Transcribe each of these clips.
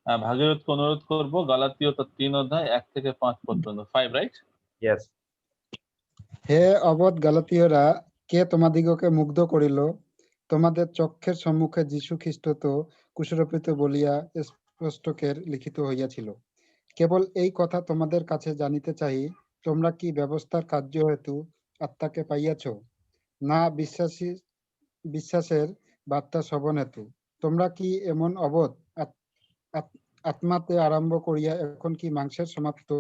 ভাগীরথকে অনুরোধ করব গালাতীয় তার 3 অধ্যায় 1 থেকে 5 পর্যন্ত। 5 রাইট? Yes. হে অবধ গালাতীয়রা, কে তোমাদিগকে মুগ্ধ করিল? তোমাদের চক্ষের সম্মুখে যীশু খ্রিস্ট তো কুশরোপিত বলিয়া স্পষ্টকের লিখিত হইয়াছিল। কেবল এই কথা তোমাদের কাছে জানিতে চাই, তোমরা কি ব্যবস্থার কার্য হেতু আত্মাকে পাইয়াছ, না বিশ্বাসের বার্তা শ্রবণ হেতু? তোমরা কি এমন অবধ আত্মাতে আরম্ভ করিয়া এখন কি মাংসের সমাপ্ত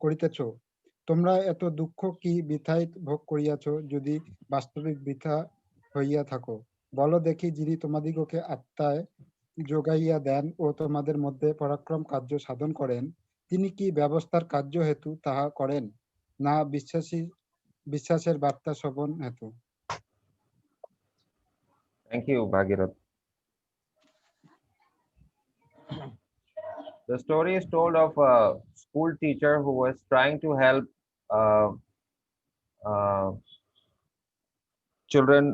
করিতেছ? তোমরা এত দুঃখ কি বৃথায় ভোগ করিয়াছ, যদি বাস্তবিক বৃথা হইয়া থাকো? বলো দেখি, যিনি তোমাদিগকে আত্মায় যোগাইয়া দেন ও তোমাদের মধ্যে পরাক্রম কার্য সাধন করেন, তিনি কি ব্যবস্থার কার্য হেতু তাহা করেন, না বিশ্বাসের বার্তা শ্রবণ হেতু? Thank you, Bhagirath. The story is told of a school teacher who was trying to help children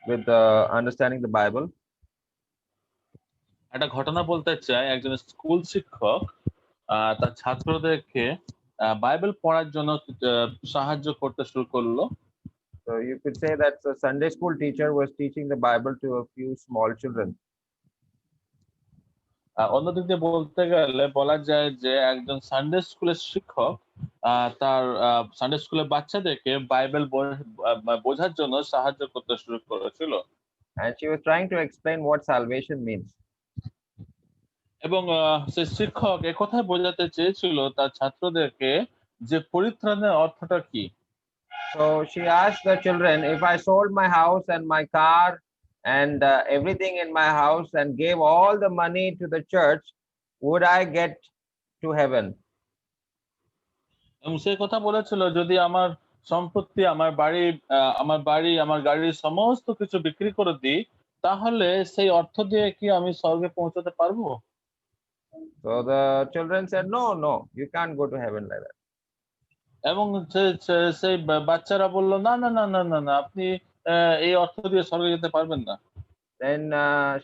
with understanding the Bible. একটা ঘটনা বলতে চাই, একজন স্কুল শিক্ষক তার ছাত্রদেরকে বাইবেল পড়ার জন্য সাহায্য করতে শুরু করলো। So you could say that the Sunday school teacher was teaching the Bible to a few small children. অন্যদিক দিয়ে বলতে গেলে বলা যায় যে একজন সানডে স্কুলের শিক্ষক তার সানডে স্কুলের বাচ্চাদেরকে বাইবেল বোঝার জন্য সাহায্য করতে শুরু করেছিল। And she was trying to explain what salvation means. এবং সেই শিক্ষক একথাই বোঝাতে চেয়েছিল তার ছাত্রদেরকে যে পরিত্রাণের অর্থটা কি। So she asked the children, if I sold my house and my car and everything in my house and gave all the money to the church, would I get to heaven? এবং সেই কথা বলেছিল, যদি আমার সম্পত্তি, আমার বাড়ি, আমার গাড়ির সমস্ত কিছু বিক্রি করে দিই, তাহলে সেই অর্থ দিয়ে কি আমি স্বর্গে পৌঁছাতে পারবো? So the children said, no, you can't go to heaven like that. এবং সেই বাচ্চারা বলল, না না না না না না, আপনি এই অর্থ দিয়ে স্বর্গে যেতে পারবেন না। Then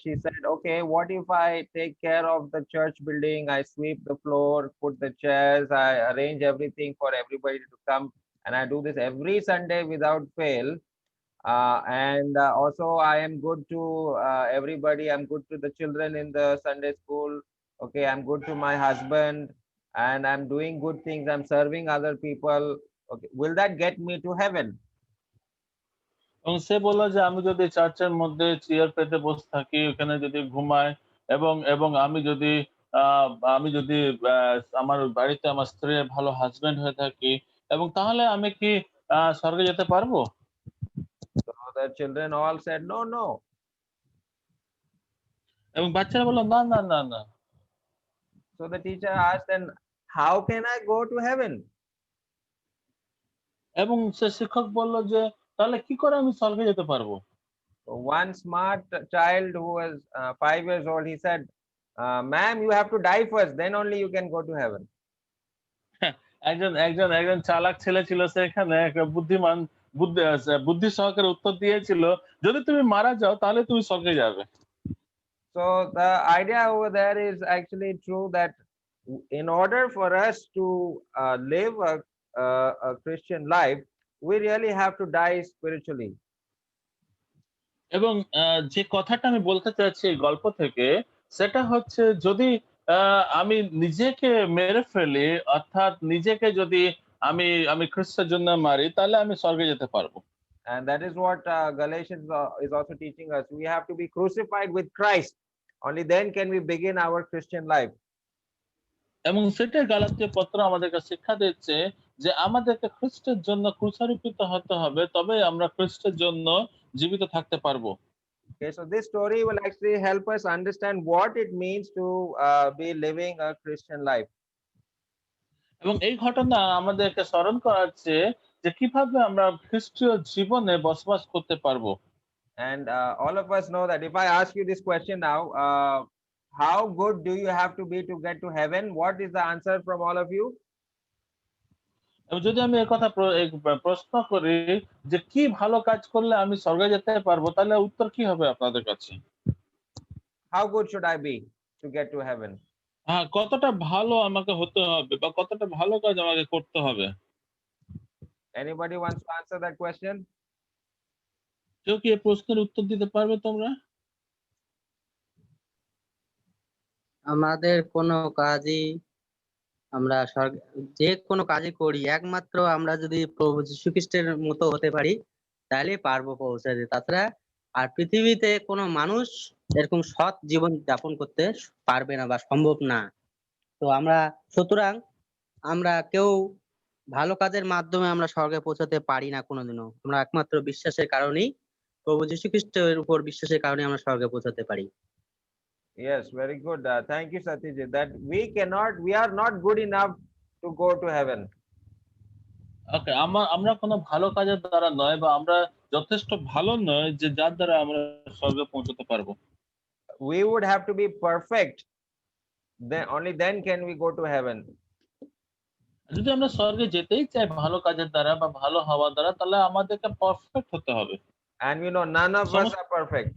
she said, okay, what if I take care of the church building, I sweep the floor, put the chairs, I arrange everything for everybody to come, and I do this every Sunday without fail, and also I am good to everybody, I'm good to the children in the Sunday school, okay, I'm good to my husband, and I'm doing good things, I'm serving other people, okay, will that get me to heaven? এবং সে বলল যে আমি যদি চার্চের মধ্যে chair পেতে বসে থাকি, ওখানে যদি ঘুমাই, এবং আমি যদি আমার বাড়িতে আমার স্ত্রীর ভালো হাজবেন্ড হয়ে থাকি, এবং তাহলে আমি কি স্বর্গে যেতে পারবো? So the children all said, no. এবং বাচ্চারা বলল, না না না না। So the teacher asked, then how can I go to heaven? এবং সে শিক্ষক বলল যে তাহলে কি করে আমি স্বর্গে যেতে পারবো? So one smart child who was 5 years old, he said, ma'am, you have to die first, then only you can go to heaven. একজন চালাক ছেলে ছিল, সেখানে একটা বুদ্ধিমান বুদ্ধি সহকারে উত্তর দিয়েছিল, যদি তুমি মারা যাও তাহলে তুমি স্বর্গে যাবে। So the idea over there is actually true, that in order for us to live a Christian life, we really have to die spiritually. এবং যে কথাটা আমি বলতে চাচ্ছি এই গল্প থেকে, সেটা হচ্ছে যদি আমি নিজেকে মেরে ফেলি, অর্থাৎ নিজেকে যদি আমি খ্রিস্টের জন্য মারি, তাহলে আমি স্বর্গে যেতে পারবো। And that is what Galatians is also teaching us. We have to be crucified with Christ. Only then can we begin our Christian life. এবং সেটাই গালাতীয় পত্র আমাদেরকে শিক্ষা দিচ্ছে যে আমাদেরকে খ্রিস্টের জন্য ক্রুশারোপিত হতে হবে, তবে আমরা খ্রিস্টের জন্য জীবিত থাকতে পারবো। Okay, so this story will actually help us understand what it means to be living a Christian life. এবং এই ঘটনা আমাদেরকে স্মরণ করাচ্ছে যে কিভাবে আমরা খ্রিস্টীয় জীবনে বসবাস করতে পারবো। And all of us know that if I ask you this question now, how good do you have to be to get to heaven? What is the answer from all of you? এবং যদি আমি এই কথা প্রশ্ন করি যে কি ভালো কাজ করলে আমি স্বর্গে যেতে পারবো, তাহলে উত্তর কি হবে আপনাদের কাছে? How good should I be to get to heaven? হ্যাঁ, কতটা ভালো আমাকে হতে হবে বা কতটা ভালো কাজ আমাকে করতে হবে? Anybody wants to answer that question? কেউ কি এই প্রশ্নের উত্তর দিতে পারবে তোমরা? আমাদের কোনো কাজই আমরা যে কোনো কাজই করি একমাত্র আমরা যদি প্রভু যীশু খ্রিস্টের মতো হতে পারি তাহলে পারবো পৌঁছাতে। তাছাড়া আর পৃথিবীতে কোনো মানুষ এরকম সৎ জীবন যাপন করতে পারবে না বা সম্ভব না। তো সুতরাং আমরা কেউ ভালো কাজের মাধ্যমে আমরা স্বর্গে পৌঁছাতে পারি না কোনোদিনও। আমরা একমাত্র বিশ্বাসের কারণেই, প্রভু যীশু খ্রিস্টের উপর বিশ্বাসের কারণে আমরা স্বর্গে পৌঁছাতে পারি। Yes, very good. Thank you, Satyajit. That we are not good enough to go to heaven. ওকে, আমরা কোনো ভালো কাজের দ্বারা নয় বা আমরা যথেষ্ট ভালো নয় যে যার দ্বারা আমরা স্বর্গে পৌঁছতে পারবো। We would have to be perfect. Then only then can we go to heaven. যদি আমরা স্বর্গে যেতেই চাই ভালো কাজের দ্বারা বা ভালো হওয়ার দ্বারা, তাহলে আমাদেরকে পারফেক্ট হতে হবে। And we know none of us are perfect.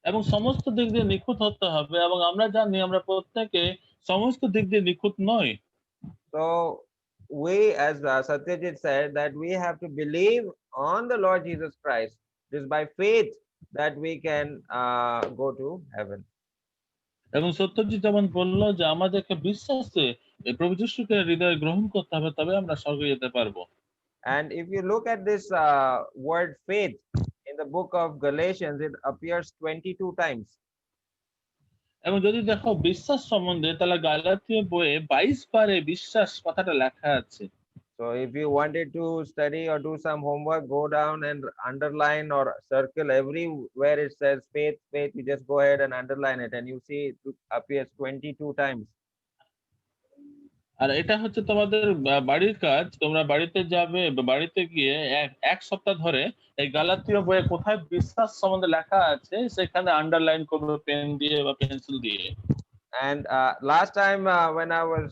এবং সমস্ত দিক দিয়ে নিখুঁত হতে হবে এবং আমরা জানি আমরা প্রত্যেকে সমস্ত দিক দিয়ে নিখুঁত নই। So we, as Satyajit said, that we have to believe on the Lord Jesus Christ. It is by faith that we can go to heaven. এবং সত্যজিৎ যেমন বলল যে আমাদেরকে বিশ্বাসে এই প্রভু যীশুকে হৃদয়ে গ্রহণ করতে হবে, তবে আমরা স্বর্গে যেতে পারবো। And if you look at this word faith in the book of Galatians, it appears 22 times. এবং যদি দেখো বিশ্বাস সম্বন্ধে, তাহলে গালাতীয় বইয়ে 22 বার এই বিশ্বাস কথাটা লেখা আছে। So if you wanted to study or do some homework, go down and underline or circle everywhere it says faith, faith, you just go ahead and underline it and you see it appears 22 times. আর এটা হচ্ছে তোমাদের বাড়ির কাজ। তোমরা বাড়িতে যাবে, বাড়িতে গিয়ে এক সপ্তাহ ধরে এই গালাতীয় বইয়ে কোথায় বিশ্বাস সম্বন্ধে লেখা আছে সেখানে আন্ডারলাইন করবে পেন দিয়ে বা পেন্সিল দিয়ে। And last time when I was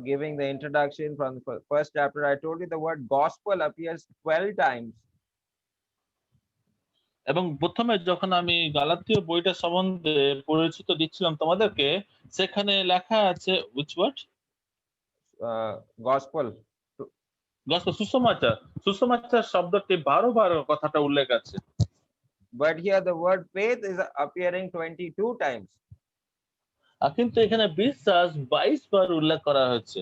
giving the introduction from the first chapter, I told you the word gospel appears 12 times. এবং প্রথমে যখন আমি গালাতীয় বইটা সম্বন্ধে পরিচিত দিচ্ছিলাম তোমাদেরকে, সেখানে লেখা আছে which word? Gospel. গসপেল, সুসমাচার। সুসমাচার শব্দটি 12 কথাটা উল্লেখ আছে। But here the word faith is appearing 22 times. কিন্তু এখানে বিশ্বাস 22 বার উল্লেখ করা হয়েছে।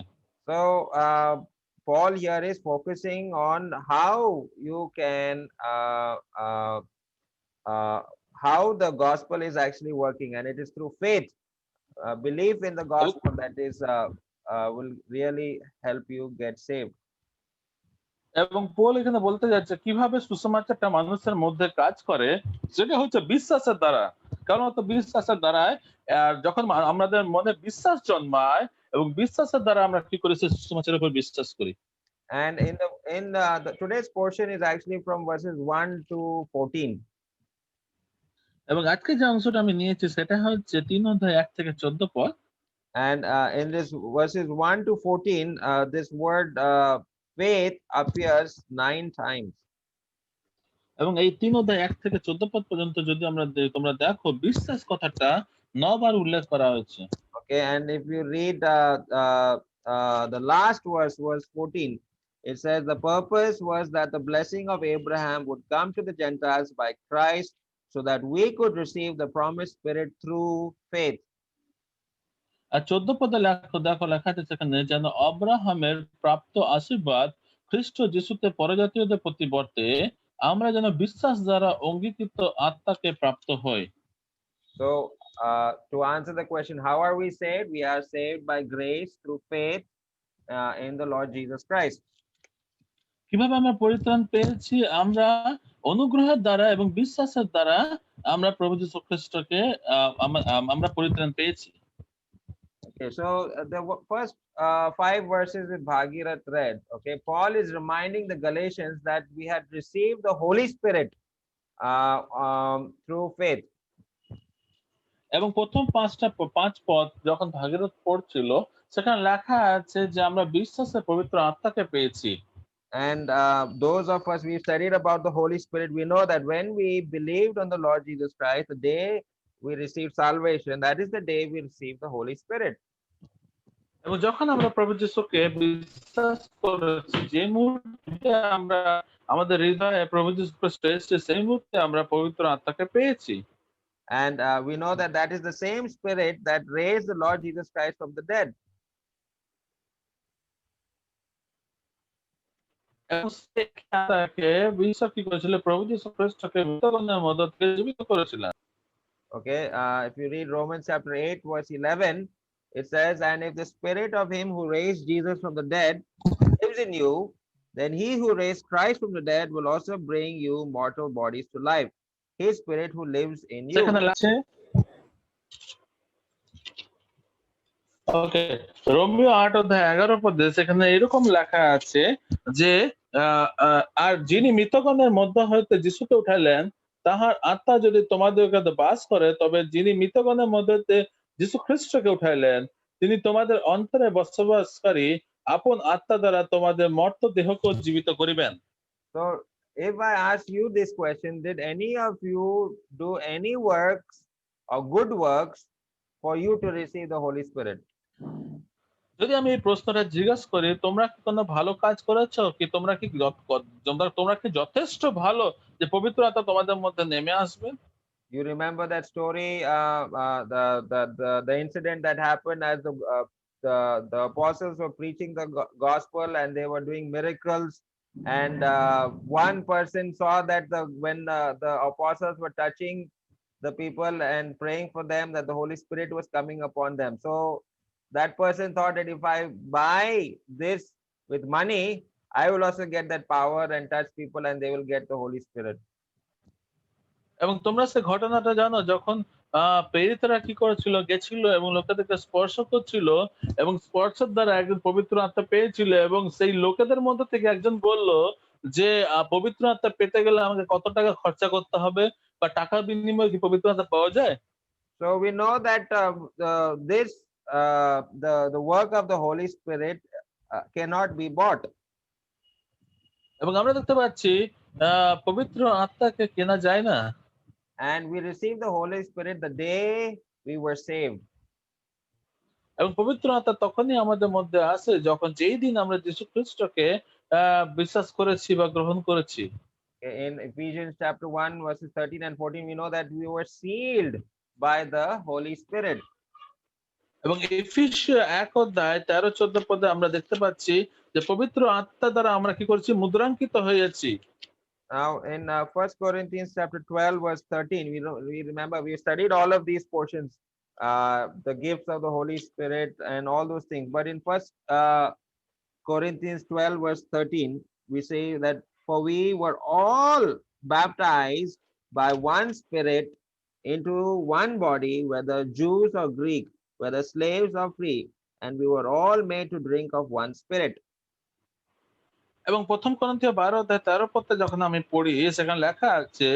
So Paul here is focusing on how you can how the gospel is actually working, and it is through faith, belief in the gospel that is will really help you get saved. এবং Paul এখানে বলতে যাচ্ছে কিভাবে সুসমাচারটা মানুষের মধ্যে কাজ করে, সেটা হচ্ছে বিশ্বাসের দ্বারা। কারণ বিশ্বাসের দ্বারায় যখন আমাদের মনে বিশ্বাস জন্মায় এবং বিশ্বাসের দ্বারা আমরা কি করি, সুসমাচারের উপর বিশ্বাস করি। And in the today's portion is actually from verses 1 to 14. এবং আজকে যে অংশটা আমি নিয়েছি সেটা হচ্ছে 3 অধ্যায় 1 থেকে 14 পদ। And in this verses 1 to 14, this word faith appears 9 times. এবং এই 3 অধ্যায় 1 থেকে 14 পদ পর্যন্ত যদি তোমরা দেখো, বিশ্বাস কথাটা 9 বার উল্লেখ করা হয়েছে। Okay, and if you read the last verse 14, it says the purpose was that the blessing of Abraham would come to the Gentiles by Christ, so that we could receive the promised Spirit through faith. আর 14 পদে দেখো লেখা আছে সেখানে, যেন আব্রাহামের প্রাপ্ত আশীর্বাদ খ্রিস্ট যিশুতে পরজাতীয়দের প্রতি বর্তে, আমরা যেন বিশ্বাস দ্বারা অঙ্গীকৃত আত্মাকে প্রাপ্ত হই। So to answer the question, how are we saved? We are saved by grace through faith in the Lord Jesus Christ. কিভাবে আমরা পরিত্রাণ পেয়েছি? আমরা অনুগ্রহের দ্বারা এবং বিশ্বাসের দ্বারা আমরা প্রভু যীশু খ্রিস্টকে আমরা পরিত্রাণ পেয়েছি। Okay, so the first 5 verses with Bhagirath read, okay, Paul is reminding the Galatians that we had received the Holy Spirit through faith. এবং প্রথম 5 পদ যখন ভাগীরথ পড়ছিল, সেখানে লেখা আছে যে আমরা বিশ্বাসে পবিত্র আত্মাকে পেয়েছি। And those of us, we studied about the Holy Spirit, we know that when we believed on the Lord Jesus Christ, the day we receive salvation, that is the day we receive the Holy Spirit. এবং যখন আমরা প্রভু যিশুকে বিশ্বাস করেছি, যে মুহূর্তে আমরা আমাদের হৃদয়ে প্রভু যিশু খ্রিস্ট এসেছে, সেই মুহূর্তে আমরা পবিত্র আত্মাকে পেয়েছি। And we know that that is the same Spirit that raised the Lord Jesus Christ from the dead. এবং সেই আত্মাকে বিশ্বাস কি করেছিল? প্রভু যিশু খ্রিস্টকে মৃতগণের মধ্য থেকে জীবিত করেছিলেন। Okay, if you read Romans chapter 8, verse 11, it says, and if the Spirit of him who raised Jesus from the dead lives in you, then he who raised Christ from the dead will also bring you mortal bodies to life. His Spirit who lives in you. সেখানে আছে, ওকে, Romeo 8:11 পদে সেখানে এরকম লেখা আছে যে আর যিনি মৃতগণের মধ্য হইতে যিশুকে উঠাইলেন, তাহার আত্মা যদি তোমাদের কাছে বাস করে, তবে যিনি মৃতগণের মধ্য হইতে যিশু খ্রিস্টকে উঠাইলেন, তিনি তোমাদের অন্তরে বসবাসকারী আপন আত্মা দ্বারা তোমাদের মর্ত দেহকে জীবিত করিবেন। So if I ask you this question, did any of you do any works or good works for you to receive the Holy Spirit? যদি আমি এই প্রশ্নটা জিজ্ঞাসা করি, তোমরা কি কোনো ভালো কাজ করেছো? কি তোমরা কি তোমরা কি যথেষ্ট ভালো যে পবিত্র আত্মা তোমাদের মধ্যে নেমে আসবে? You remember that story, the incident that happened as the apostles were preaching the gospel and they were doing miracles, and one person saw that when the apostles were touching the people and praying for them, that the Holy Spirit was coming upon them. So that person thought that if I buy this with money, I will also get that power and touch people and they will get the Holy Spirit. এবং তোমরা সে ঘটনাটা জানো, যখন প্রেরিতরা কি করেছিল, গেছিল এবং লোকেদেরকে স্পর্শ করছিল এবং স্পর্শের দ্বারা একজন পবিত্র আত্মা পেয়েছিল, এবং সেই লোকেদের মধ্যে থেকে একজন বলল যে পবিত্র আত্মা পেতে গেলে আমাকে কত টাকা খরচা করতে হবে, বা টাকার বিনিময়ে কি পবিত্র আত্মা পাওয়া যায়? So we know that the work of the Holy Spirit cannot be bought. এবং আমরা দেখতে পাচ্ছি পবিত্র আত্মাকে কেনা যায় না। And we received the Holy Spirit the day we were saved. এবং পবিত্র আত্মা তখনই আমাদের মধ্যে আসে যখন যেই দিন আমরা যীশু খ্রিস্টকে বিশ্বাস করেছি বা গ্রহণ করেছি। In Ephesians chapter 1 verses 13 and 14, we know that we were sealed by the Holy Spirit. এবং এফেসীয় 1:13-14 পদে আমরা দেখতে পাচ্ছি যে পবিত্র আত্মা দ্বারা আমরা কি করেছি? মুদ্রাঙ্কিত হয়েছি। Now in 1 Corinthians chapter 12 verse 13, we remember we studied all of these portions, the gifts of the Holy Spirit and all those things. But in 1 Corinthians 12 verse 13, we say that for we were all baptized by one Spirit into one body, whether Jews or Greek, whether slaves or free, and we were all made to drink of one Spirit. এবং প্রথম করিন্থীয় 12:13 পদে যখন আমি পড়ি, সেখানে লেখা আছে,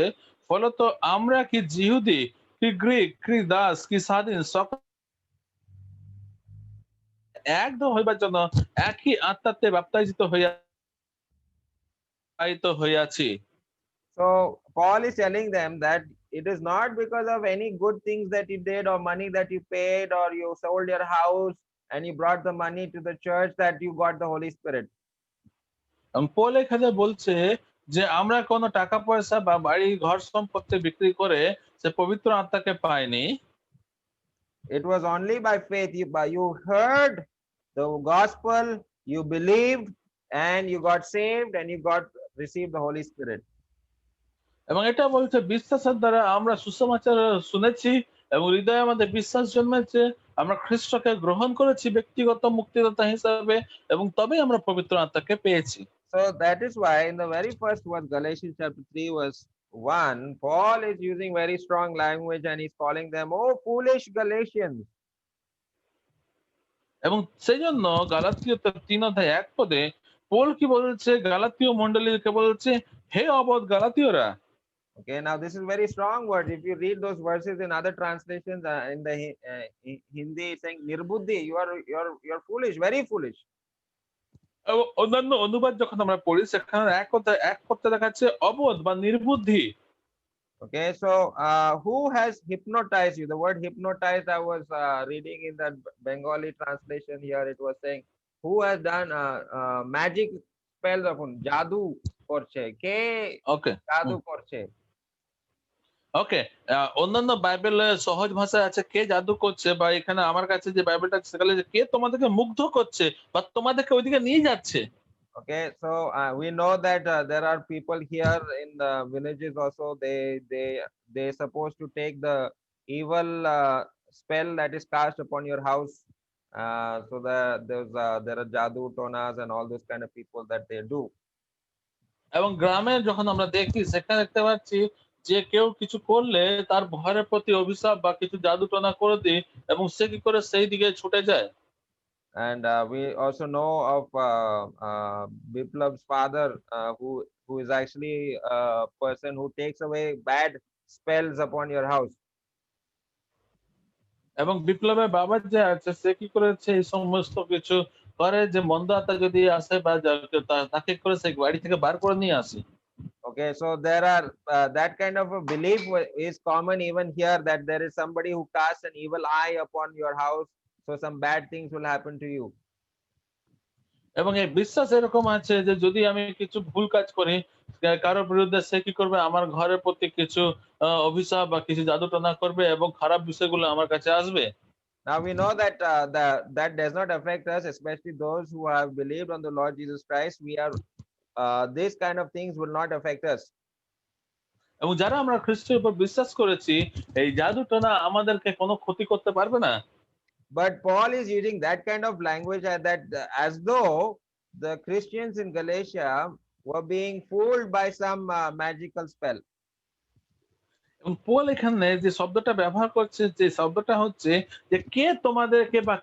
ফলত আমরা কি যিহুদি, কি গ্রিক, কি দাস, কি স্বাধীন, সকল একদম হইবার জন্য একই আত্মাতে বাপ্তাইজিত হইয়াছি। So Paul is telling them that it is not because of any good things that you did or money that you paid or you sold your house and you brought the money to the church that you got the Holy Spirit. Paul এখানে বলছে যে আমরা কোনো টাকা পয়সা বা বাড়ি ঘর সম্পত্তি বিক্রি করে সে পবিত্র আত্মাকে পাইনি। It was only by faith. You heard the gospel, you believed, and you got saved, and you received the Holy Spirit. এবং এটা বলছে বিশ্বাসের দ্বারা আমরা সুসমাচার শুনেছি এবং হৃদয়ে আমাদের বিশ্বাস জন্মেছে, আমরা খ্রিস্টকে গ্রহণ করেছি ব্যক্তিগত মুক্তিদাতা হিসাবে, এবং তবেই আমরা পবিত্র আত্মাকে পেয়েছি। So that is why in the very first verse, Galatians chapter 3 verse 1, Paul is using very strong language and he's calling them, oh foolish Galatians. এবং সেই জন্য গালাতীয় 3:1 পদে পৌল কি বলছে? গালাতীয় মণ্ডলীকে বলছে, হে অবোধ গালাতীয়রা। Okay, now this is very strong word. If you read those verses in other translations, in the Hindi, it's saying nirbuddhi, you're foolish, very foolish. অন্যান্য অনুবাদ যখন আমরা পড়ি, সেখানে এক পদে দেখাচ্ছে অবোধ বা নির্বুদ্ধি। Okay, so who has hypnotized you? The word hypnotized, I was reading in the Bengali translation here. It was saying, who has done magic spells upon jadoo korche? Ke okay jadoo korche? ওকে অন্যান্য বাইবেলে সহজ ভাষায় আছে কে জাদু করছে, বা এখানে আমার কাছে যে বাইবেলটা আছে সেখানে যে কে তোমাদেরকে মুগ্ধ করছে বা তোমাদেরকে ওইদিকে নিয়ে যাচ্ছে। Okay, so we know that there are people here in the villages also. They supposed to take the evil spell that is cast upon your house. So there are jadoo tonas and all those kind of people that they do. এবং গ্রামে যখন আমরা দেখি সেখানে দেখতে পাচ্ছি যে কেউ কিছু করলে তার ঘরের প্রতি অভিশাপ বা কিছু জাদু টনা করে দিই এবং সে কি করে সেই দিকে ছুটে যায়। And we also know of Biplav's father, who is actually a person who takes away bad spells upon your house. এবং বিপ্লবের বাবা যে আছে সে কি করেছে এই সমস্ত কিছু করে যে মন্দ আত্মা যদি আসে বা তাকে করে সে বাড়ি থেকে বার করে নিয়ে আসে। Okay, so there are that kind of a belief is common even here, that there is somebody who casts an evil eye upon your house, so some bad things will happen to you. এবং এই বিশ্বাস এরকম আছে যে যদি আমি কিছু ভুল কাজ করি কারোর বিরুদ্ধে সে কি করবে আমার ঘরের প্রতি কিছু অভিশাপ বা কিছু জাদু টনা করবে এবং খারাপ বিষয়গুলো আমার কাছে আসবে। Now we know that that does not affect us, especially those who have believed on the Lord Jesus Christ. We are these kind of things will not affect us. এবং যারা আমরা খ্রিস্টের উপর বিশ্বাস করেছি এই জাদু টনা আমাদেরকে কোনো ক্ষতি করতে পারবে না। But Paul is using that kind of language as though the Christians in Galatia were being fooled by some magical spell. এবং পল এখানে যে শব্দটা ব্যবহার করছে যে শব্দটা হচ্ছে যে কে তোমাদেরকে বা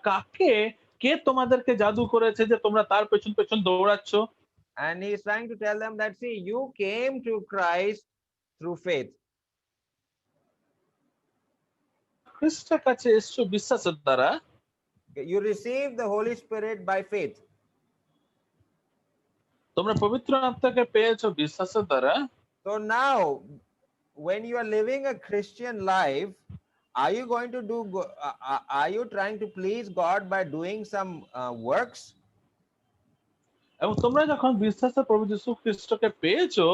কে তোমাদেরকে জাদু করেছে যে তোমরা তার পেছন পেছন দৌড়াচ্ছ। And he is trying to tell them that, see, you came to Christ through faith. খ্রিস্টের কাছে এসছো বিশ্বাসের দ্বারা। You received the Holy Spirit by faith. তোমরা পবিত্র আত্মাকে পেয়েছো বিশ্বাসের দ্বারা। So now, when you are living a Christian life, are you going to are you trying to please God by doing some works? এবং তোমরা যখন বিশ্বাসে প্রভু যীশু খ্রিস্টকে পেয়েছো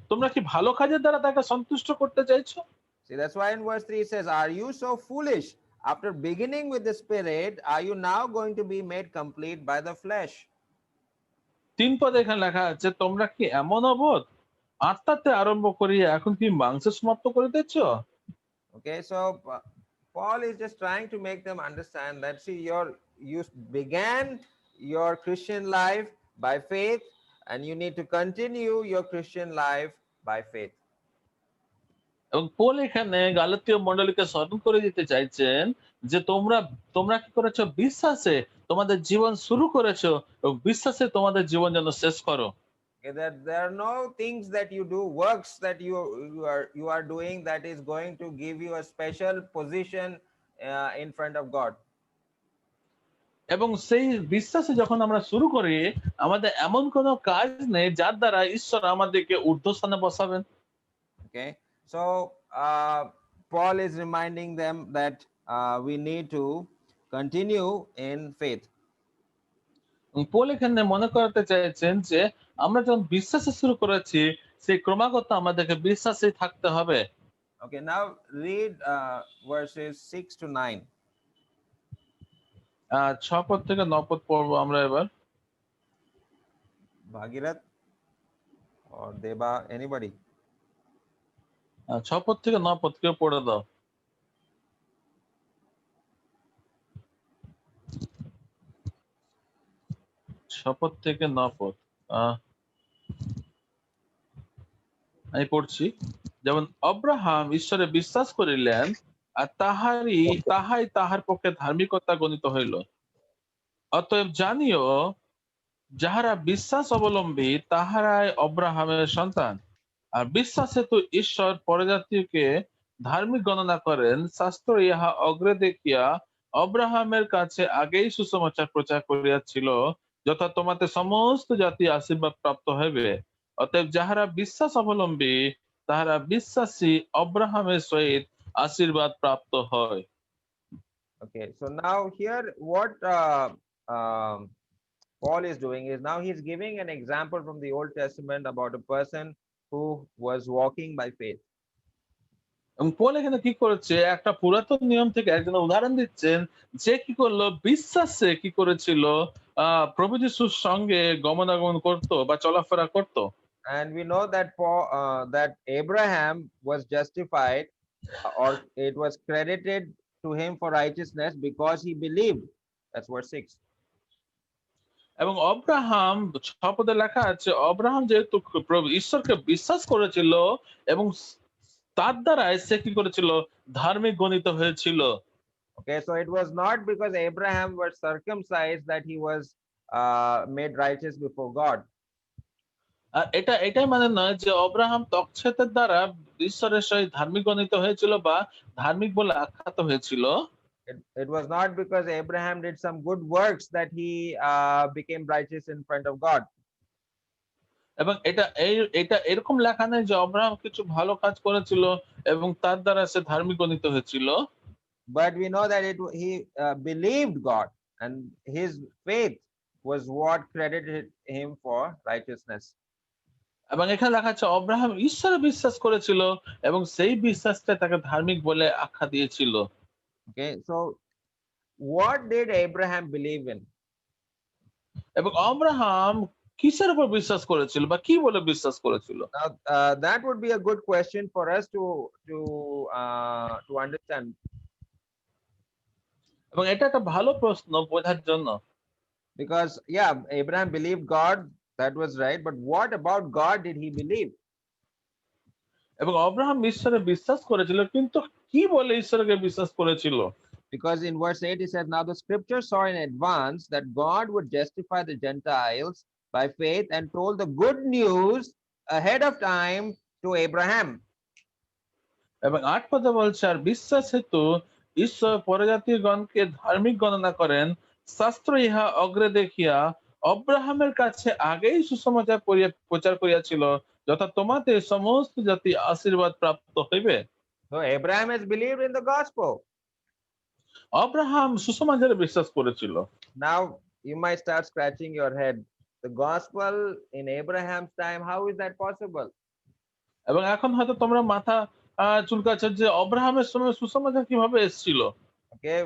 তোমরা কি ভালো কাজের দ্বারা তাকে সন্তুষ্ট করতে চাইছো? See, that's why in verse 3 it says, are you so foolish? After beginning with the Spirit, are you now going to be made complete by the flesh? 3 পদে এখানে লেখা আছে তোমরা কি এমন অবোধ আত্মাতে আরম্ভ করিয়া এখন কি মাংসে সমাপ্ত করিতেছ। Okay, so Paul is just trying to make them understand that, see, you began your Christian life by faith, and you need to continue your Christian life by faith. এবং পৌল এখানে গালাতীয় মণ্ডলীকে স্মরণ করে দিতে চাইছেন যে তোমরা কি করেছো বিশ্বাসে তোমাদের জীবন শুরু করেছো এবং বিশ্বাসে তোমাদের জীবন যেন শেষ করো। Okay, that there are no things that you do, works that you are doing that is going to give you a special position in front of God. এবং সেই বিশ্বাসে যখন আমরা শুরু করি আমাদের এমন কোনো কাজ নেই যার দ্বারা ঈশ্বর আমাদেরকে ঊর্ধ্বস্থানে বসাবেন। Okay, so Paul is reminding them that we need to continue in faith. Paul এখানে মনে করাতে চাইছেন যে আমরা যখন বিশ্বাসে শুরু করেছি সেই ক্রমাগত আমাদেরকে বিশ্বাসে থাকতে হবে। Okay, now read verses 6 to 9. 6 পদ থেকে 9 পদ পড়বো আমরা এবার। Bhagirat or Deba, anybody? 6 পদ থেকে 9 পদ কেউ পড়ে দাও। 6 পদ থেকে 9 পদ আমি পড়ছি। যেমন আব্রাহাম ঈশ্বরে বিশ্বাস করিলেন আর তাহাই তাহার পক্ষে ধার্মিকতা গণিত হইল। অতএব জানিও যাহারা বিশ্বাস অবলম্বী তাহারাই আব্রাহামের সন্তান। আর বিশ্বাস হেতু ঈশ্বর পরজাতীয়কে ধার্মিক গণনা করেন। শাস্ত্র ইহা অগ্রে দেখিয়া আব্রাহামের কাছে আগেই সুসমাচার প্রচার করিয়াছিল যথা তোমাতে সমস্ত জাতি আশীর্বাদ প্রাপ্ত হইবে। অতএব যাহারা বিশ্বাস অবলম্বী তাহারা বিশ্বাসী অব্রাহামের সহিত আশীর্বাদ প্রাপ্ত হয়। Okay, so now here what Paul is doing is now he's giving an example from the Old Testament about a person who was walking by faith. এবং পল এখানে কি করেছে, একটা পুরাতন নিয়ম থেকে একজন উদাহরণ দিচ্ছেন যে কি করলো, বিশ্বাসে কি করেছিল, প্রভু যিশুর সঙ্গে গমনাগমন করতো বা চলাফেরা করতো। And we know that Paul, that Abraham was justified or it was credited to him for righteousness because he believed. That's verse 6. এবং অব্রাহাম 6 পদে লেখা আছে, অব্রাহাম যেহেতু প্রভু ঈশ্বরকে বিশ্বাস করেছিল এবং তার দ্বারাই সে কি করেছিল, ধার্মিক গণিত হয়েছিল। Okay, so it was not because Abraham was circumcised that he was made righteous before God. আর এটাই মানে নয় যে অব্রাহাম তকছেতের দ্বারা ঈশ্বরের সহিত ধার্মিক গণিত হয়েছিল বা ধার্মিক বলে আখ্যাত হয়েছিল। It was not because Abraham did some good works that he became righteous in front of God. এবং এটা এরকম লেখা নেই যে অব্রাহাম কিছু ভালো কাজ করেছিল এবং তার দ্বারা সে ধার্মিক গণিত হয়েছিল। But we know that he believed God, and his faith was what credited him for righteousness. এবং এখানে লেখা আছে অব্রাহাম ঈশ্বরে বিশ্বাস করেছিল এবং সেই বিশ্বাসটা তাকে ধার্মিক বলে আখ্যা দিয়েছিল। Okay, so what did Abraham believe in? এবং অব্রাহাম কিসের উপর বিশ্বাস করেছিল বা কি বলে বিশ্বাস করেছিল? Now, that would be a good question for us to understand. এবং এটা একটা ভালো প্রশ্ন বোঝার জন্য। Because yeah, Abraham believed God, that was right, but what about God did he believe? এবং অব্রাহাম ঈশ্বরে বিশ্বাস করেছিল, কিন্তু কি বলে ঈশ্বরকে বিশ্বাস করেছিল? Because in verse 8 it says, now the scripture saw in advance that God would justify the Gentiles by faith and told the good news ahead of time to Abraham. এবং 8 পদে বলছে, আর বিশ্বাস হেতু ঈশ্বর পরজাতীয়গণকে ধার্মিক গণনা করেন, শাস্ত্র ইহা অগ্রে দেখিয়া অব্রাহামের কাছে আগেই সুসমাচার প্রচার করিয়াছিল, যথা তোমাতে সমস্ত জাতি আশীর্বাদ প্রাপ্ত হইবে। So Abraham has believed in the gospel. Abraham সুসমাচারে বিশ্বাস করেছিল। Now you might start scratching your head. The gospel in Abraham's time, how is that possible? এবং এখন হয়তো তোমরা মাথা চুলকাচ্ছ যে অব্রাহামের সময় সুসমাচার কিভাবে এসেছিল? Okay,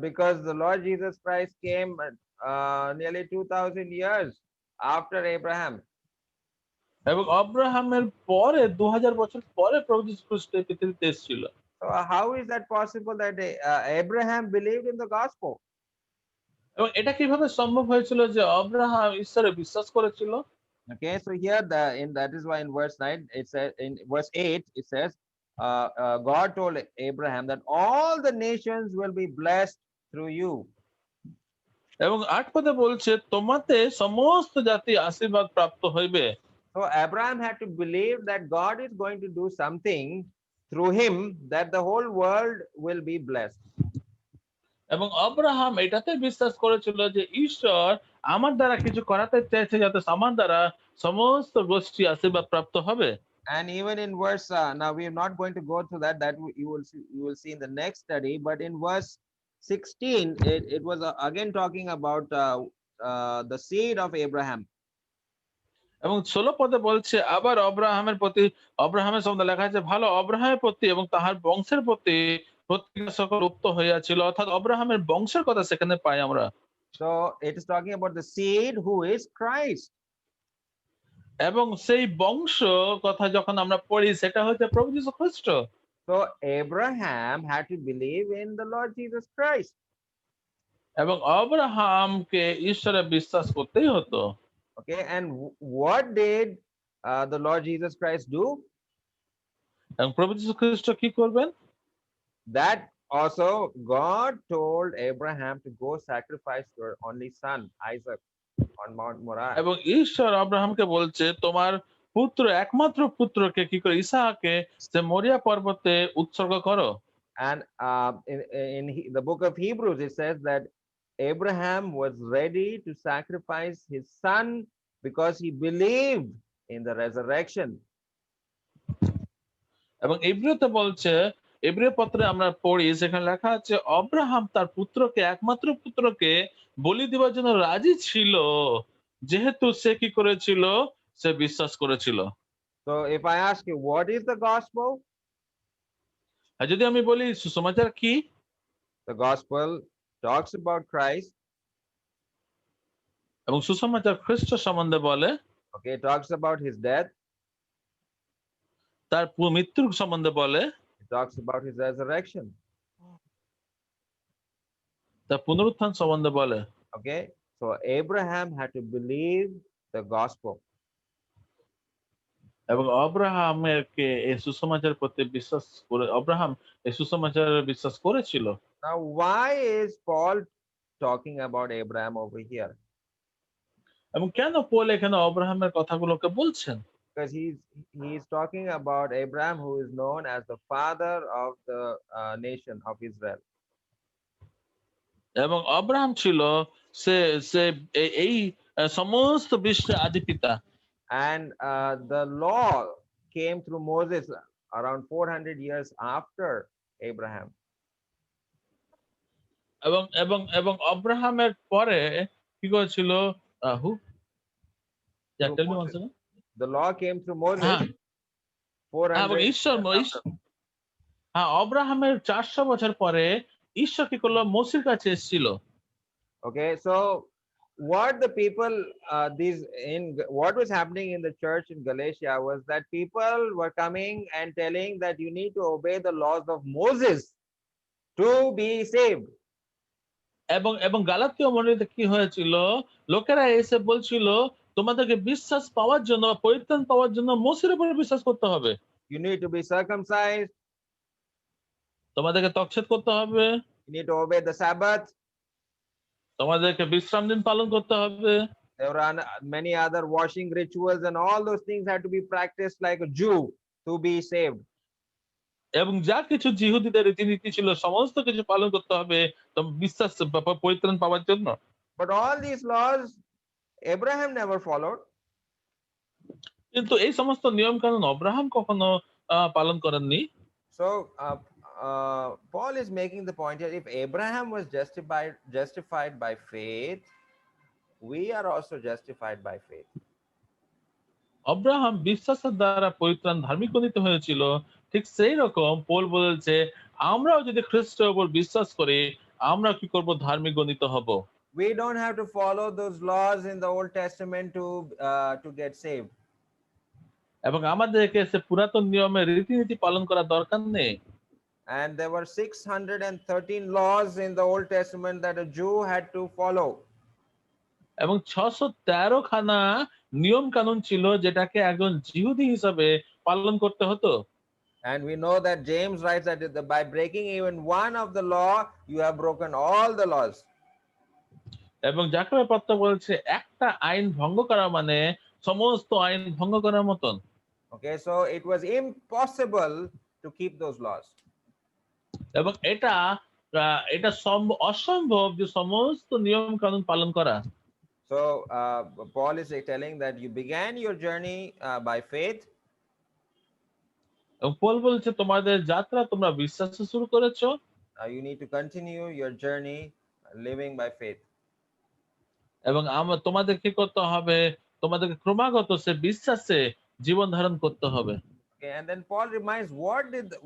because the Lord Jesus Christ came nearly 2000 years after Abraham. এবং অব্রাহামের পরে 2000 বছর পরে প্রভু যীশু খ্রিস্ট এই পৃথিবীতে এসেছিল। So how is that possible that Abraham believed in the gospel? এবং এটা কিভাবে সম্ভব হয়েছিল যে অব্রাহাম ঈশ্বরে বিশ্বাস করেছিল? Okay, so here that is why in verse 9 it says, in verse 8 it says, God told Abraham that all the nations will be blessed through you. এবং 8 পদে বলছে তোমাতে সমস্ত জাতি আশীর্বাদ প্রাপ্ত হইবে। So Abraham had to believe that God is going to do something through him, that the whole world will be blessed. এবং অব্রাহাম এটাতে বিশ্বাস করেছিল যে ঈশ্বর আমার দ্বারা কিছু করাতে চাইছে যাতে আমার দ্বারা সমস্ত গোষ্ঠী আশীর্বাদ প্রাপ্ত হবে। And even in verse now we are not going to go through that you will see in the next study, but in verse 16 it was again talking about the seed of Abraham. এবং 16 পদে বলছে আবার অব্রাহামের সম্বন্ধে লেখা আছে, ভালো অব্রাহামের প্রতি এবং তাহার বংশের প্রতি প্রতিজ্ঞা সকল উক্ত হইয়াছিল, অর্থাৎ অব্রাহামের বংশের কথা সেখানে পাই আমরা। So it is talking about the seed who is Christ. এবং সেই বংশ কথা যখন আমরা পড়ি সেটা হচ্ছে প্রভু যীশু খ্রিস্ট। So Abraham had to believe in the Lord Jesus Christ. এবং অব্রাহামকে ঈশ্বরে বিশ্বাস করতেই হতো। Okay, and what did the Lord Jesus Christ do? এবং প্রভু যীশু খ্রিস্ট কি করবেন? That also God told Abraham to go sacrifice your only son Isaac on Mount Moriah. এবং ঈশ্বর আব্রাহামকে বলছে তোমার পুত্র একমাত্র পুত্রকে কি করে ইসাহাকে সে মরিয়া পর্বতে উৎসর্গ করো। And in the book of Hebrews it says that Abraham was ready to sacrifice his son because he believed in the resurrection. এবং এব্রিয়তে বলছে, এব্রিয় পত্রে আমরা পড়ি যেখানে লেখা আছে অব্রাহাম তার পুত্রকে, একমাত্র পুত্রকে বলি দেওয়ার জন্য রাজি ছিল, যেহেতু সে কি করেছিল? সে বিশ্বাস করেছিল। So if I ask you, what is the gospel? আর যদি আমি বলি সুসমাচার কি? The gospel talks about Christ. এবং সুসমাচার খ্রিস্ট সম্বন্ধে বলে, Okay, it talks about his death. তার মৃত্যুর সম্বন্ধে বলে, It talks about his resurrection. তার পুনরুত্থান সম্বন্ধে বলে। Okay, so Abraham had to believe the gospel. এবং অব্রাহামকে এই সুসমাচার প্রতি বিশ্বাস করে, অব্রাহাম এই সুসমাচারে বিশ্বাস করেছিল। Now, why is Paul talking about Abraham over here? এবং কেন পৌল এখানে অব্রাহামের কথাগুলোকে বলছেন? Because he's talking about Abraham, who is known as the father of the nation of Israel. এবং অব্রাহাম ছিল সে সে এই সমস্ত বিশ্বের আদি পিতা। And the law came through Moses around 400 years after Abraham. এবং এবং এবং অব্রাহামের পরে কি করেছিল? Who Through tell me Moses. Once again. The law came through Moses হ্যাঁ, 400 এবং ঈশ্বর years after. হ্যাঁ, অব্রাহামের 400 বছর পরে ঈশ্বর কি করলো? মোসের কাছে এসেছিল। Okay, so what the people what was happening in the church in Galatia was that people were coming and telling that you need to obey the laws of Moses to be saved. এবং এবং গালাতীয় মণ্ডলীতে কি হয়েছিল? লোকেরা এসে বলছিল তোমাদেরকে বিশ্বাস পাওয়ার জন্য বা পরিত্রাণ পাওয়ার জন্য মোসের উপরে বিশ্বাস করতে হবে। You need to be circumcised. তোমাদেরকে তকছেদ করতে হবে। You need to obey the Sabbath. তোমাদেরকে বিশ্রাম দিন পালন করতে হবে। There were many other washing rituals, and all those things had to be practiced like a Jew to be saved. এবং যা কিছু জিহুদীদের রীতিনীতি ছিল সমস্ত কিছু পালন করতে হবে বিশ্বাস পরিত্রাণ পাওয়ার জন্য। But all these laws Abraham never followed. কিন্তু এই সমস্ত নিয়ম কানুন অব্রাহাম কখনো পালন করেননি। So Paul is making the point here: if Abraham was justified by faith, we are also justified by faith. Abraham বিশ্বাসের দ্বারা পরিত্রাণ ধার্মিক গণিত হয়েছিল, ঠিক সেই রকম পৌল বলেছে আমরাও যদি খ্রিস্টের উপর বিশ্বাস করি আমরা কি করব? ধার্মিক গণিত হব। We don't have to follow those laws in the Old Testament to get saved. এবং আমাদেরকে সে পুরাতন নিয়মের রীতিনীতি পালন করার দরকার নেই। And there were 613 laws in the Old Testament that a Jew had to follow. এবং 613 খানা নিয়ম কানুন ছিল যেটাকে একজন জিহুদি হিসাবে পালন করতে হতো। And we know that James writes that by breaking even one of the law, you have broken all the laws. এবং যাকবের পত্র বলছে একটা আইন ভঙ্গ করা মানে সমস্ত আইন ভঙ্গ করার মতন। Okay, so it was impossible to keep those laws. এবং এটা অসম্ভব যে সমস্ত নিয়ম কানুন পালন করা। So Paul is telling that you began your journey by faith. এবং পৌল বলছে তোমাদের যাত্রা তোমরা বিশ্বাসে শুরু করেছো। You need to continue your journey living by faith. এবং তোমাদের কি করতে হবে? তোমাদেরকে ক্রমাগত সে বিশ্বাসে জীবন ধারণ করতে হবে। Okay, and then Paul reminds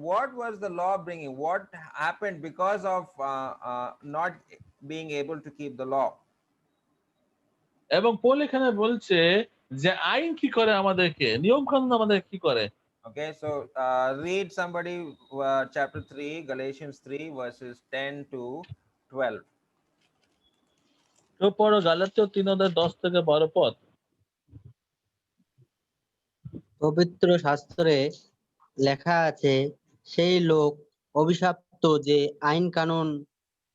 what was the law bringing? What happened because of not being able to keep the law? এবং পৌল এখানে বলছে যে আইন কি করে আমাদেরকে, নিয়ম কানুন আমাদের কি করে। Okay, so read somebody chapter 3, Galatians 3 verses 10 to 12. তো পড়ো গালাতীয় 3:10-12 পদ। পবিত্র শাস্ত্রে লেখা আছে, সেই লোক অভিশপ্ত যে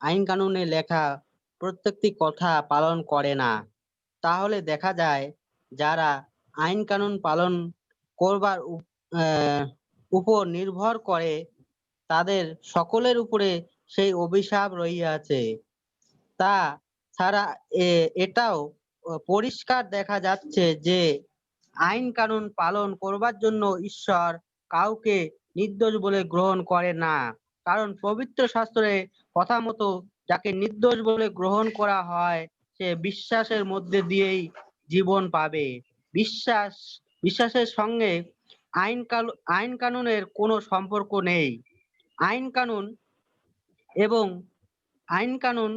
আইন কানুনে লেখা প্রত্যেকটি কথা পালন করে না। তাহলে দেখা যায় যারা আইন কানুন পালন করবার উপর নির্ভর করে তাদের সকলের উপরে সেই অভিশাপ রহিয়াছে। তা ছাড়া এটাও পরিষ্কার দেখা যাচ্ছে যে আইন কানুন পালন করবার জন্য ঈশ্বর কাউকে নির্দোষ বলে গ্রহণ করে না, কারণ পবিত্র শাস্ত্রে কথা মতো যাকে নির্দোষ বলে গ্রহণ করা হয় সে বিশ্বাসের মধ্যে দিয়েই জীবন পাবে। বিশ্বাসের সঙ্গে আইন কানুনের কোনো সম্পর্ক নেই। আইন কানুন এবং আইন কানুন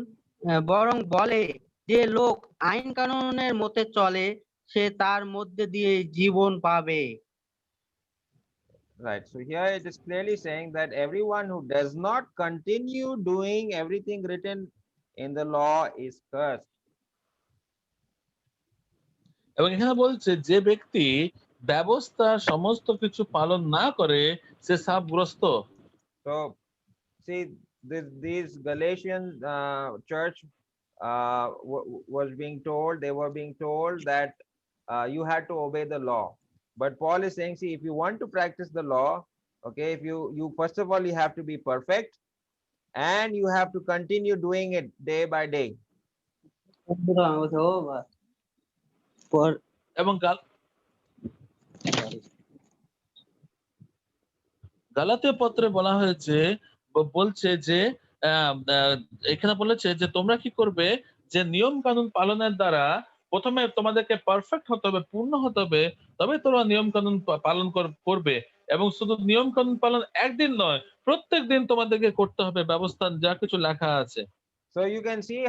বরং বলে যে লোক আইন কানুনের মতে চলে সে তার মধ্যে দিয়ে জীবন পাবে। Right. So here it is clearly saying that everyone who does not continue doing everything written in the law is cursed. এবং এখানে বলছে যে ব্যক্তি ব্যবস্থার সমস্ত কিছু পালন না করে সে শাপগ্রস্ত। So see, these Galatian church was being told, they were being told that you had to obey the law. But Paul is saying, see, if you want to practice the law, okay, if you first of all, you have to be perfect and you have to continue doing it day by day. এবং গালাতীয় পত্রে বলা হয়েছে, বলছে যে এখানে বলেছে যে তোমরা কি করবে, যে নিয়ম কানুন পালনের দ্বারা প্রথমে তোমাদেরকে পারফেক্ট হতে হবে, পূর্ণ হতে হবে, তবে তোমরা নিয়ম কানুন পালন করবে। এবং শুধু নিয়ম কানুন পালন একদিন নয়, প্রত্যেক দিন তোমাদেরকে করতে হবে ব্যবস্থা যা কিছু লেখা আছে। So you can see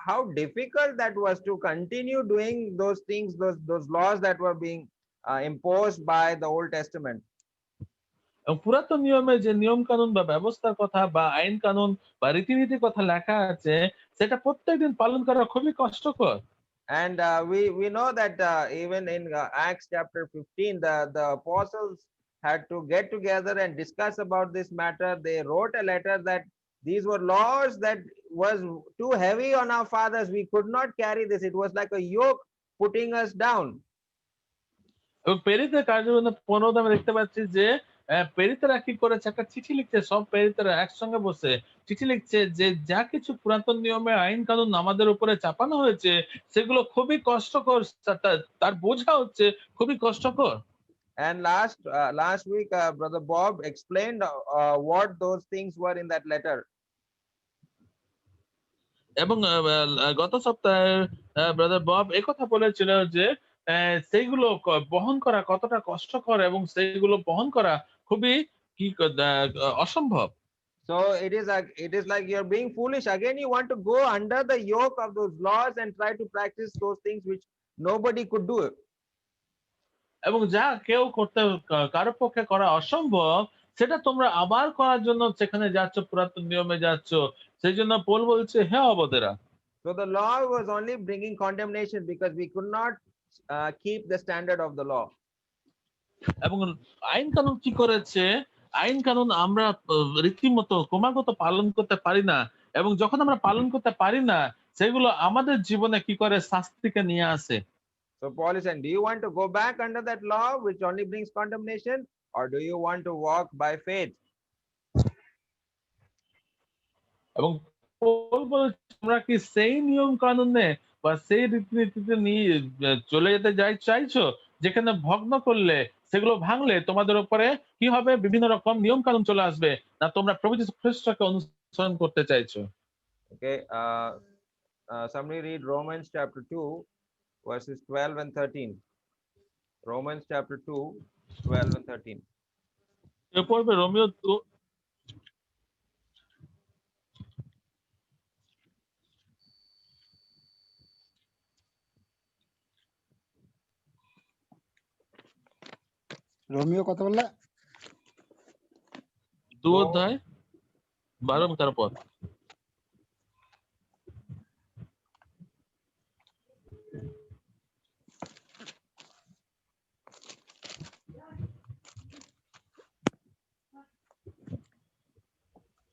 how difficult that was to continue doing those things, those laws that were being imposed by the Old Testament. এবং পুরাতন নিয়মে যে নিয়ম কানুন বা ব্যবস্থার কথা বা আইন কানুন বা রীতিনীতির কথা লেখা আছে সেটা প্রত্যেকদিন পালন করা খুবই কষ্টকর। And we know that even in Acts chapter 15, the apostles had to get together and discuss about this matter. They wrote a letter that these were laws that was too heavy on our fathers. We could not carry this. It was like a yoke putting us down. এবং পেরিতের কার্যক্রমে 15 আমি দেখতে পাচ্ছি যে পেরিতেরা কি করেছে, একটা চিঠি লিখছে, সব পেরিতেরা একসঙ্গে বসে চিঠি লিখছে যে যা কিছু পুরাতন নিয়মে আইন কানুন আমাদের উপরে চাপানো হয়েছে সেগুলো খুবই কষ্টকর, তার বোঝা হচ্ছে খুবই কষ্টকর। And last week, Brother Bob explained what those things were in that letter. এবং গত সপ্তাহে ব্রাদার বব একথা বলেছিল যে সেইগুলো বহন করা কতটা কষ্টকর এবং সেইগুলো বহন করা খুবই কি অসম্ভব। So it is like you're being foolish. Again, you want to go under the yoke of those laws and try to practice those things which nobody could do. এবং যা কেউ করতে কারো পক্ষে করা অসম্ভব সেটা তোমরা আবার করার জন্য সেখানে যাচ্ছ, পুরাতন নিয়মে যাচ্ছ। সেই জন্য পৌল বলছে, হে অবদেরা। So the law was only bringing condemnation because we could not keep the standard of the law. এবং আইন কানুন কি করেছে, আইন কানুন আমরা রীতিমতো ক্রমাগত পালন করতে পারি না, এবং যখন আমরা পালন করতে পারি না সেগুলো আমাদের জীবনে কি করে শাস্তিকে নিয়ে আসে। So Paul is saying, do you want to go back under that law which only brings condemnation, or do you want to walk by faith? এবং পৌল বলছে, তোমরা কি সেই নিয়ম কানুনে বা সেই রীতিনীতিতে নিয়ে চলে যেতে চাইছো যেখানে ভগ্ন করলে, সেগুলো ভাঙলে তোমাদের উপরে কি হবে, বিভিন্ন রকম নিয়ম কানুন চলে আসবে, না তোমরা প্রভু যীশু খ্রিস্টকে অনুসরণ করতে চাইছো? Okay, somebody read Romans chapter 2 verses 12 and 13. Romans chapter 2 12 and 13. এ পড়বে রোমিও 2। রোমিও কত বললে? 2 অধ্যায় 12 এবং 13 পদ।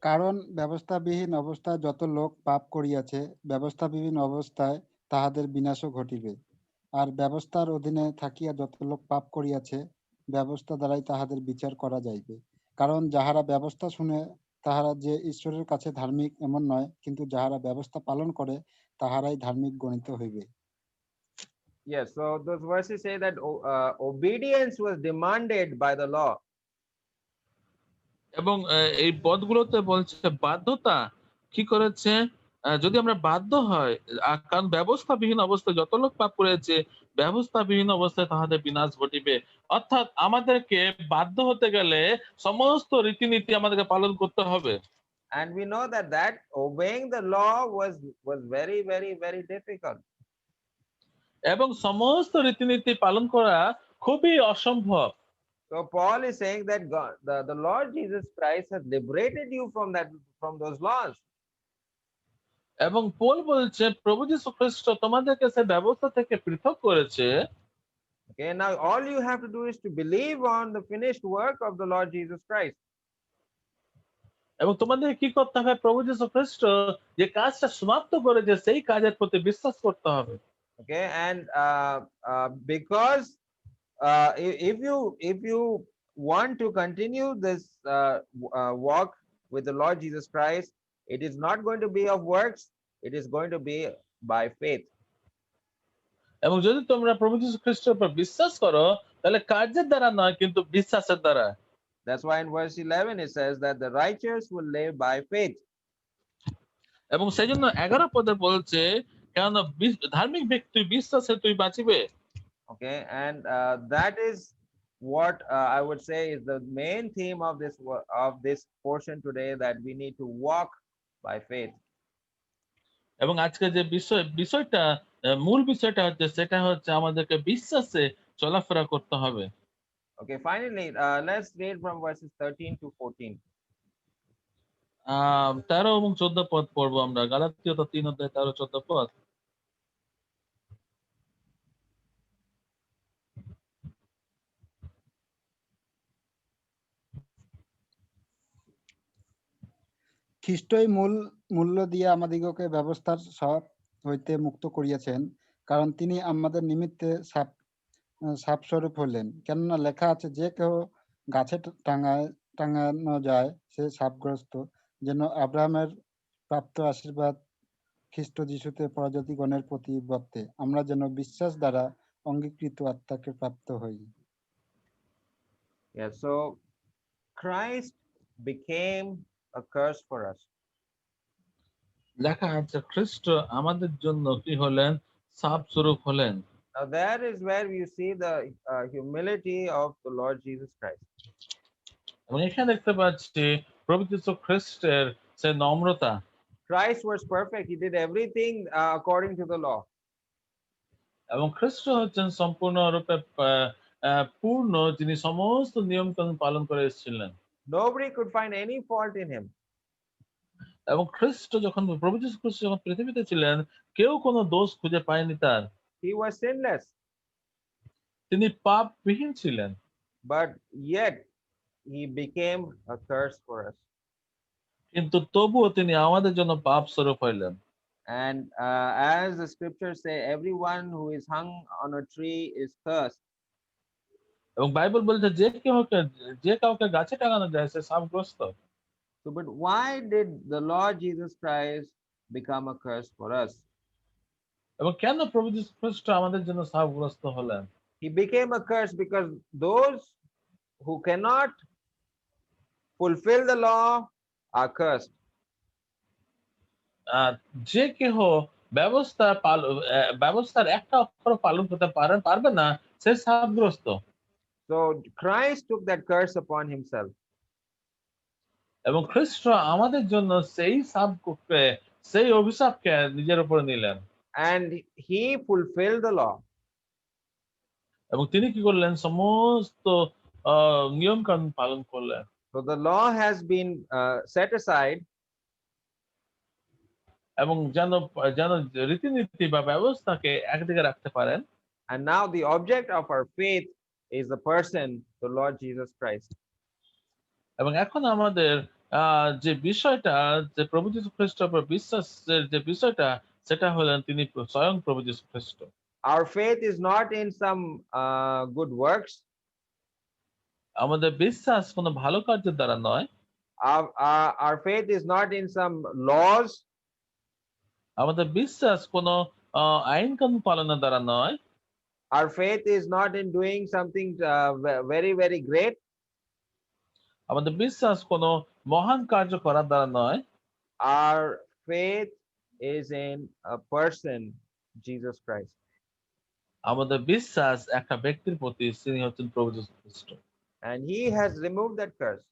কারণ ব্যবস্থাবিহীন অবস্থায় যত লোক পাপ করিয়াছে, ব্যবস্থাবিহীন অবস্থায় তাহাদের বিনাশও ঘটিবে। আর ব্যবস্থার অধীনে থাকিয়া যত লোক পাপ করিয়াছে, ব্যবস্থা দ্বারাই তাহাদের বিচার করা যাইবে। কারণ যাহারা ব্যবস্থা শুনে তাহারা যে ঈশ্বরের কাছে ধার্মিক এমন নয়, কিন্তু যাহারা ব্যবস্থা পালন করে তাহারাই ধার্মিক গণিত হইবে। Yes, so those verses say that obedience was demanded by the law. এবং এই পদগুলোতে বলছে বাধ্যতা কি করেছে, যদি আমরা বাধ্য হয়, কারণ ব্যবস্থাবিহীন অবস্থায় যত লোক পাপ করেছে, ব্যবস্থাবিহীন অবস্থায় তাহাদের বিনাশ ঘটিবে। অর্থাৎ আমাদেরকে বাধ্য হতে গেলে সমস্ত রীতিনীতি আমাদেরকে পালন করতে হবে। And we know that obeying the law was very, very, very difficult. এবং সমস্ত রীতিনীতি পালন করা খুবই অসম্ভব। So Paul is saying that God, the Lord Jesus Christ has liberated you from those laws. এবং পৌল বলছে প্রভু যীশু খ্রিস্ট তোমাদেরকে সে ব্যবস্থা থেকে পৃথক করেছে। Okay, now all you have to do is to believe on the finished work of the Lord Jesus Christ. এবং তোমাদের কি করতে হবে, প্রভু যীশু খ্রিস্ট যে কাজটা সমাপ্ত করেছে সেই কাজের প্রতি বিশ্বাস করতে হবে। Okay, and because if you want to continue this walk with the Lord Jesus Christ, it is not going to be of works, it is going to be by faith. এবং যদি তোমরা প্রভু যীশু খ্রিস্টের উপর বিশ্বাস করো তাহলে কার্যের দ্বারা নয়, কিন্তু বিশ্বাসের দ্বারা। That's why in verse 11 it says that the righteous will live by faith. এবং সেই জন্য 11 পদে বলছে কেন ধার্মিক ব্যক্তি বিশ্বাসে তুই বাঁচিবে। Okay, and that is what I would say is the main theme of this portion today, that we need to walk by faith. এবং আজকে যে বিষয়টা মূল বিষয়টা হচ্ছে সেটা হচ্ছে আমাদেরকে বিশ্বাসে চলাফেরা করতে হবে। Okay, finally, let's read from verses 13 to 14. 13 এবং 14 পদ পড়বো আমরা। গালাতীয় 3 অধ্যায় 13-14 পদ। খ্রিস্টই মূল্য দিয়া আমাদিগকে ব্যবস্থার সব হইতে মুক্ত করিয়াছেন, কারণ তিনি আমাদের নিমিত্তে সাপস্বরূপ হলেন। কেননা লেখা আছে, যে কেউ গাছে টাঙানো যায় সে সাপগ্রস্ত, যেন আব্রাহামের প্রাপ্ত আশীর্বাদ খ্রিস্ট যিশুতে পরজাতিগণের প্রতি বর্তে, আমরা যেন বিশ্বাস দ্বারা অঙ্গীকৃত আত্মাকে প্রাপ্ত হই। Yeah, so Christ became a curse for us. লেখা আছে খ্রিস্ট আমাদের জন্য কি হলেন, সাপ স্বরূপ হলেন। Now that is where you see the humility of the Lord Jesus Christ. এবং এখানে দেখতে পাচ্ছি প্রভু যীশু খ্রিস্টের সে নম্রতা। Christ was perfect, he did everything according to the law. এবং খ্রিস্ট হচ্ছেন সম্পূর্ণরূপে পূর্ণ, যিনি সমস্ত নিয়ম কানুন পালন করে এসেছিলেন। Nobody could find any fault in him. এবং খ্রিস্ট যখন প্রভু যীশু খ্রিস্ট যখন পৃথিবীতে ছিলেন, কেউ কোনো দোষ খুঁজে পায়নি তার। He was sinless, তিনি পাপবিহীন ছিলেন, but yet he became a curse for us. কিন্তু তবুও তিনি আমাদের জন্য পাপ স্বরূপ হইলেন। And as the scriptures say, everyone who is hung on a tree is cursed. এবং বাইবেল বলছে যে কাউকে গাছে টাঙানো যায় সে শাপগ্রস্ত। So, but why did the Lord Jesus Christ become a curse for us? এবং কেন প্রভু যীশু খ্রিস্ট আমাদের জন্য শাপগ্রস্ত হলেন? He became a curse because those who cannot fulfill the law are cursed. যে কেহ ব্যবস্থার একটা অক্ষর পালন করতে পারবে না, সে শাপগ্রস্ত। So Christ took that curse upon himself. এবং খ্রিস্ট আমাদের জন্য সেই অভিশাপকে নিজের উপরে নিলেন। And he fulfilled the law. এবং তিনি কি করলেন, সমস্ত নিয়ম কানুন পালন করলেন। So the law has been set aside. এবং যেন রীতিনীতি বা ব্যবস্থাকে একদিকে রাখতে পারেন। And now the object of our faith is the person, the Lord Jesus Christ. এবং এখন আমাদের যে বিষয়টা, যে প্রভু যীশু খ্রিস্টের উপর বিশ্বাসের যে বিষয়টা, সেটা হলেন তিনি স্বয়ং প্রভু যীশু খ্রিস্ট। Our faith is not in some good works. আমাদের বিশ্বাস কোনো ভালো কার্যের দ্বারা নয়। Our faith is not in some laws. আমাদের বিশ্বাস কোনো আইন কানুন পালনের দ্বারা নয়। Our faith is not in doing something very, very great. আমাদের বিশ্বাস কোনো মহান কার্য করার দ্বারা নয়। Our faith is in a person, Jesus Christ. আমাদের বিশ্বাস একটা ব্যক্তির প্রতি, তিনি হচ্ছেন প্রভু যীশু খ্রিস্ট। And he has removed that curse.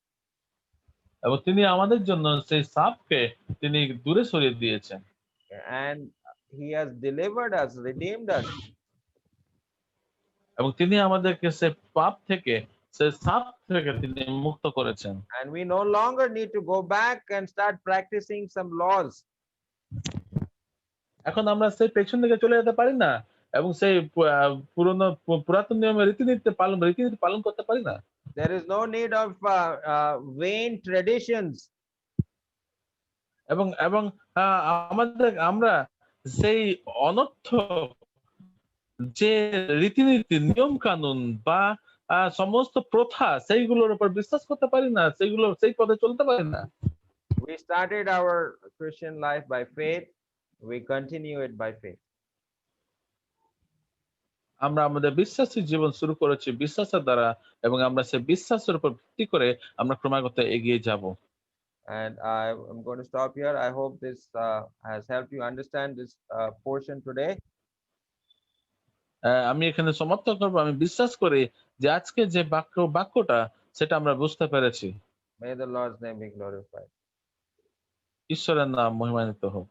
এবং তিনি আমাদের জন্য সেই শাপকে তিনি দূরে সরিয়ে দিয়েছেন। And he has delivered us, redeemed us. এবং তিনি আমাদেরকে সে পাপ থেকে, সে শাপ থেকে তিনি মুক্ত করেছেন। And we no longer need to go back and start practicing some laws. এখন আমরা সেই পেছন দিকে চলে যেতে পারি না এবং সেই পুরাতন নিয়মের রীতিনীতি পালন করতে পারি না। There is no need of vain traditions. এবং এবং আমরা সেই অনর্থক যে রীতিনীতি, নিয়ম কানুন বা সমস্ত প্রথা, সেইগুলোর উপর বিশ্বাস করতে পারি না, সেই পথে চলতে পারি না। We started our Christian life by faith. We continue it by faith. আমরা আমাদের বিশ্বাসী জীবন শুরু করেছি বিশ্বাসের দ্বারা এবং আমরা সেই বিশ্বাসের উপর ভিত্তি করে আমরা ক্রমাগত এগিয়ে যাব। And I'm going to stop here. I hope this has helped you understand this portion today. আমি এখানে সমাপ্ত করব। আমি বিশ্বাস করি যে আজকে যে বাক্যটা সেটা আমরা বুঝতে পেরেছি। May the Lord's name be glorified. ঈশ্বরের নাম মহিমান্বিত হোক।